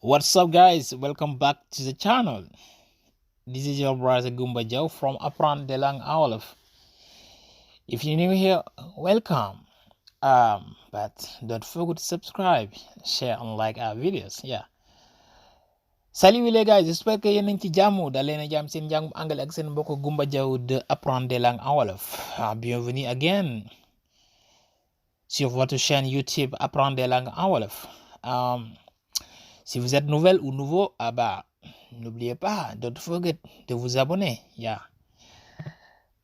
What's up, guys? Welcome back to the channel. This is your brother Gumba Joe from Apprendre de langue Wolof. If you're new here, welcome. But don't forget to subscribe, share, and like our videos. Yeah. Salut les gars, j'espère que yéen a ngi ci jàmm da leen a jàmm seen njàngum anglais ak seen mbokk Gumba Joe de Apprendre de langue Wolof. Bienvenue again sur votre chaîne YouTube Apprendre des langues en Wolof. Si vous êtes nouvelle ou nouveau, n'oubliez pas, don't forget de vous abonner. Yeah.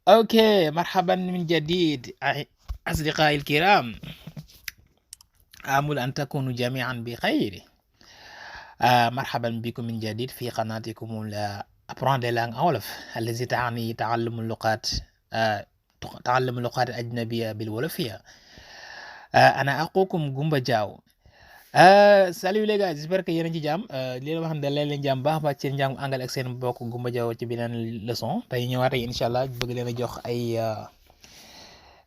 Okay, مرحبا من جديد أصدقائي الكرام. آمل أن تكونوا جميعا بخير. مرحبا بكم من جديد في قناتكم Apprendre des langues en Wolof التي تعني تعلم اللغات الأجنبية بالولفية. أنا أخوكم Gumba Diaw. Salut les gars, j'espère que yéen a ngi ci jàmm li leen wax ne leen jàmm baax ba ci njàngu anglais ak seen mbokk Gumba Diaw ci beneen leçon tey ñëwaat ak incha allah bëgg leen a jox ay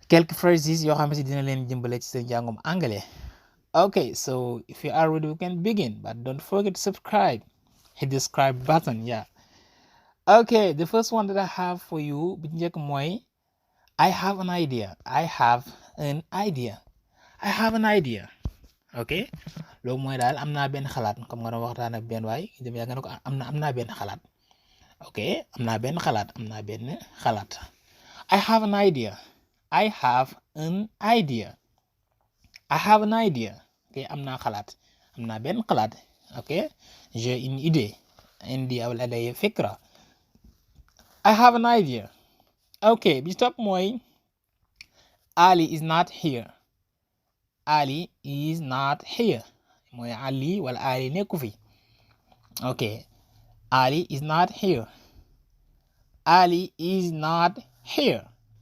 quelques phrases yoo xam ne dina leen jëmbale ci seen njàngum anglais. Okay, so if you are ready we can begin, but don't forget to subscribe. Hit the subscribe button. Yeah. Okay, the first one that I have for you bi njëkk mooy I have an idea. Ok loolu mooy daal am naa benn xalaat comme nga doon waxtaan ak benn waay dem yaa nga ne ko am naa benn xalaat. Ok am naa benn xalaat I have an idea. Ok am naa xalaat am naa benn xalaat. Ok j'ai une idée indi aw ladayya fikra. I have an idea. Ok bi topp mooy Ali is not here. mooy Ali wala Ali nekku fi. ok Ali is not here.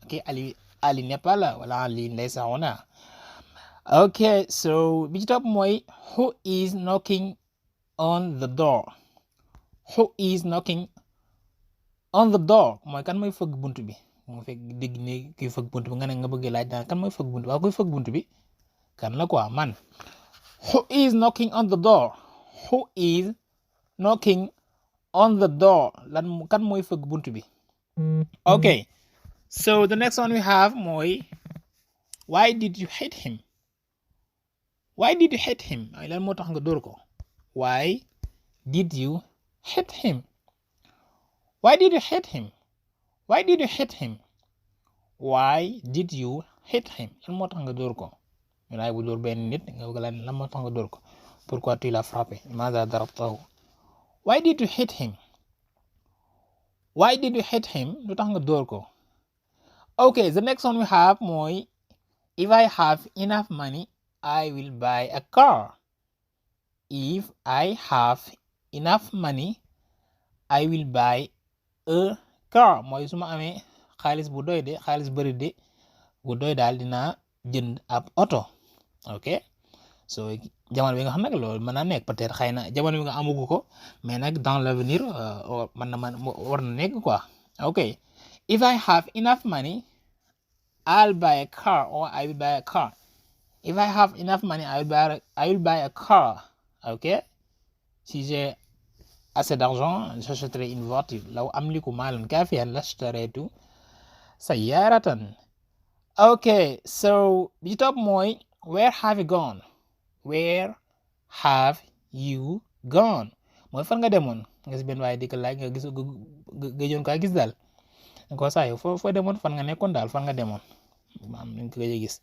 ok Ali n'est pas là wala Ali laysa huna. ok so bi ci topp mooy who is knocking on the door. mooy kan mooy fëgg bunt bi. moo fekk dégg ne kuy fëgg bunt bi nga ne nga bëgg laaj daan kan mooy fëgg bunt bi waaw kuy fëgg bunt bi kan la quoi man. Who is knocking on the door? Kan mooy fëgg bunt bi. Okay, so the next one we have mooy why did you hit him? Lan moo tax nga dóor ko. Why did you hit him? Lan moo tax nga dóor ko. Laay bu dóor benn nit nga bëgg lan moo tax nga dóor ko. Pourquoi tu l'as frappé? Maza darabtahu? Why did you hit him? Lu tax nga dóor ko. Okay, the next one we have mooy if I have enough money I will buy a car. Mooy su ma amee xaalis bu doy daal dinaa jënd ab oto. ok so jamono bi nga xam nag loolu mën naa nekk peut-être xëy na jamono bi nga amugu ko mais nag dans l'avenir war na nekk quoi. ok if I have enough money I'll buy a car or I will buy a car. If I have enough money I will buy a car. ok si j'ai assez d'argent j'achèterai une voiture. law amliku maalan kaafiyan lashtaraytu sayyaratan. ok so bi ci topp mooy where have you gone? mooy fan nga demoon nga gis benn waaye di ko laaj nga gis gëjoon kaa gis daal nga ko saa yow foo demoon fan nga nekkoon daal fan nga demoon maam nañ ko gëj a gis.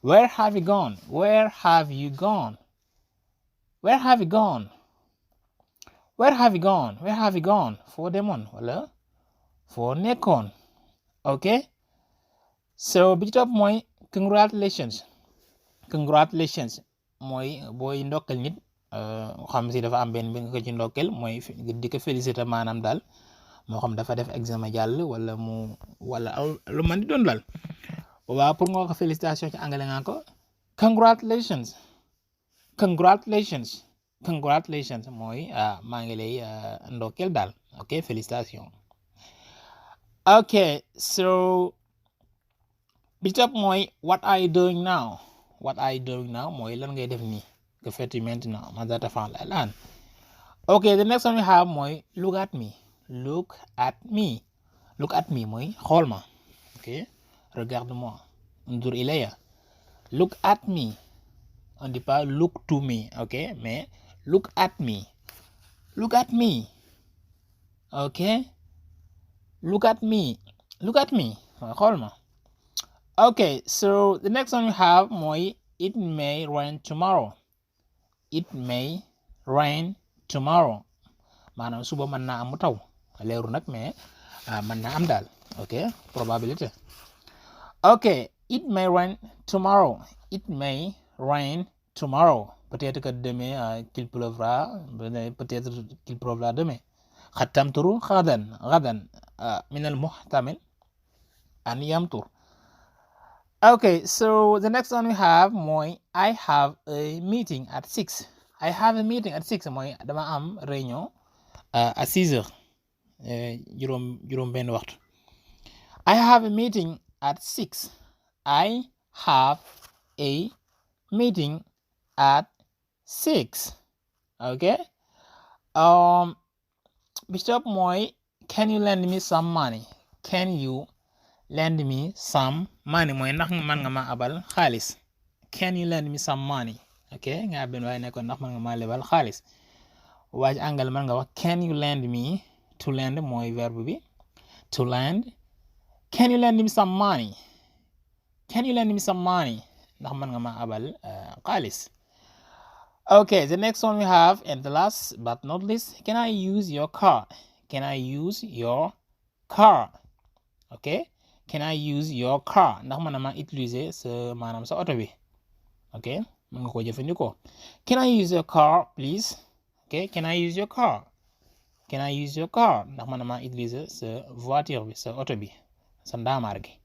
where have you gone foo demoon wala foo nekkoon. ok so bi ci topp mooy congratulations mooy booy ndokkal nit xam si dafa am benn bi nga ko ci ndokkel mooy di ko féliciter maanaam daal moo xam dafa def examen jàll wala lu man di doon daal waaw pour nga ko félicitation ci anglais nga ko congratulations mooy maa ngi lay ndokkel daal. ok félicitation. ok so bi topp mooy what are you doing now mooy lan ngay def nii que fais-tu maintenant maza taf'al al'an. Okay, the next one we have mooy look at me. Look at me. Look at me mooy xool ma. Ok, regarde-moi. Unzur ilayya. Look at me. On dit pas look to me, ok, mais look at me. Look at me. Ok, look at me. Look at me. Xool ma. Okay, so the next one we have mooy it may rain tomorrow. It may rain tomorrow. Maanaam suba mën naa am mu taw leeru nag mais mën naa am daal. Ok, probabilité. Ok, it may rain tomorrow. It may rain tomorrow. Peut-être que demain qu'il pleuvra. Peut-être qu'il pleuvra demain. Qad tamturu ghadan. Ghadan min al-muhtamil an yamtur. Okay, so the next one we have mooy I have a meeting at 6. I have a meeting at 6 mooy dama am réunion à 6 heures. juróom benn waxtu. I have a meeting at 6. I have a meeting at 6. Okay. Bi ci topp mooy can you lend me some money? Can you lend me some money mooy ndax man nga ma abal xaalis. Can you lend me some money? Ok, nga benn waaye nekkoon ndax man nga ma lebal xaalis. waa ci angal man nga wax can you lend me. To lend mooy verbe bi. To lend. Can you lend me some money? Can you lend me some money? Ndax man nga ma abal xaalis. Okay, the next one we have and the last but not least, can I use your car? Can I use your car? Okay, can I use your car? Ndax man ma utiliser maanaam sa oto bi. Okay, mën nga ko jëfandikoo. Can I use your car please? Okay, can I use your car? Can I use your car? Ndax man ma utiliser sa voiture bi sa oto bi sa ndaamaar gi.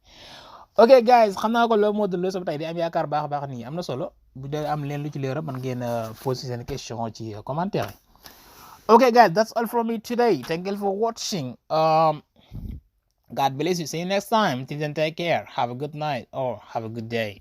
Okay guys, xam naa ko loolu moo doon leçon bi tey di am yaakaar baax nii am na solo bu dee am leen lu ci leer man ngeen poser seen question ci commentaire. Okay guys, that's all from me today. Thank you for watching. God bless you. See you next time. Till then, take care. Have a good night or have a good day.